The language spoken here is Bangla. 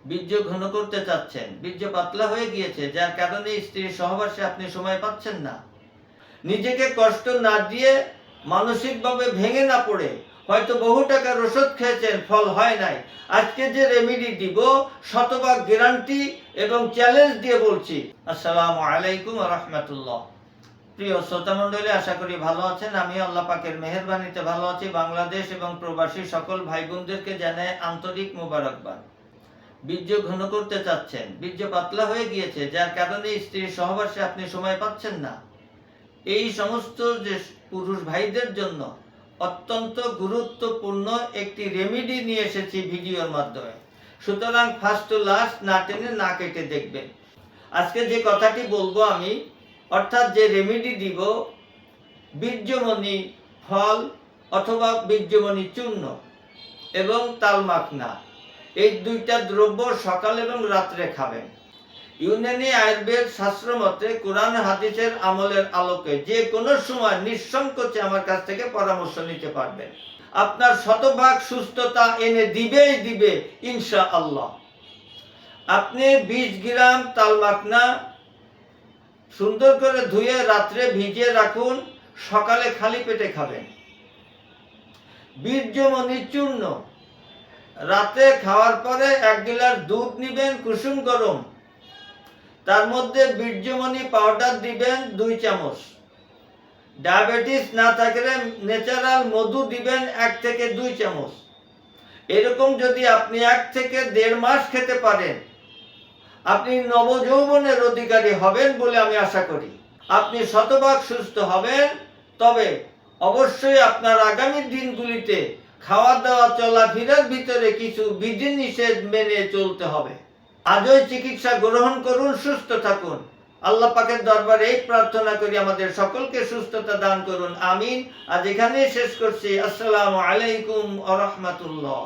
বীর্য ঘন করতে চাচ্ছেন, বীর্য পাতলা হয়ে গিয়েছে, যার কারণে স্ত্রীর সহবাসে আপনি সময় পাচ্ছেন না। নিজেকে কষ্ট না দিয়ে, মানসিকভাবে ভেঙে না পড়ে, হয়তো বহু টাকার ওষুধ খেয়েছেন, ফল হয় নাই। আজকে যে রেমেডি দিব, শতভাগ গ্যারান্টি এবং চ্যালেঞ্জ দিয়ে বলছি। আসসালামু আলাইকুম ওয়া রাহমাতুল্লাহ। প্রিয় শ্রোতা মণ্ডলী, আশা করি ভালো আছেন। আমি আল্লাহ পাকের মেহেরবানিতে ভালো আছি। বাংলাদেশ এবং প্রবাসী সকল ভাই বোনদেরকে জানাই আন্তরিক মোবারকবাদ। বীর্য ঘন করতে চাচ্ছেন, বীর্য পাতলা হয়ে গিয়েছে, যার কারণে স্ত্রীর সহবাসে আপনি সময় পাচ্ছেন না। এই সমস্ত যে পুরুষ ভাইদের জন্য অত্যন্ত গুরুত্বপূর্ণ একটি রেমেডি নিয়ে এসেছি ভিডিওর মাধ্যমে। সুতরাং ফার্স্ট টু লাস্ট না টেনে না কেটে দেখবেন। আজকে যে কথাটি বলবো আমি, অর্থাৎ যে রেমেডি দিব, বীর্যমণি ফল অথবা বীর্যমণি চূর্ণ এবং তালমাখনা, এই দুইটা দ্রব্য সকাল এবং রাত্রে খাবেন। ইউনানি আয়ুর্বেদ শাস্ত্র মতে কোরআন হাদিসের আমলের আলোকে যে কোনো সময় নিঃসংকোচে আমার কাছ থেকে পরামর্শ নিতে পারবেন। আপনার শতভাগ সুস্থতা এনে দিবেই দিবে ইনশাআল্লাহ। আপনি 20 গ্রাম তালমাখনা সুন্দর করে ধুয়ে রাত্রে ভিজিয়ে রাখুন, সকালে খালি পেটে খাবেন। বীর্যমণি চূর্ণ রাতে খাওয়ার পরে 1 গ্লাস দুধ নিবেন কুসুম গরম, তার মধ্যে বীর্যমণি পাউডার দিবেন 2 চামচ। ডায়াবেটিস না থাকলে ন্যাচারাল মধু দিবেন 1 থেকে 2 চামচ। এরকম যদি আপনি 1 থেকে 1.5 মাস খেতে পারেন, আপনি নবযৌবনের অধিকারী হবেন বলে আমি আশা করি। আপনি শতভাগ সুস্থ হবেন। তবে অবশ্যই আপনার আগামী দিনগুলিতে খাওয়া দাওয়া চলাফেরার ভিতরে কিছু বিধিনিষেধ মেনে চলতে হবে। আজই চিকিৎসা গ্রহণ করুন, সুস্থ থাকুন। আল্লাহ পাকের দরবারে এই প্রার্থনা করি আমাদের সকলকে সুস্থতা দান করুন, আমিন। আজ এখানেই শেষ করছি। আসসালামু আলাইকুম ওয়া রাহমাতুল্লাহ।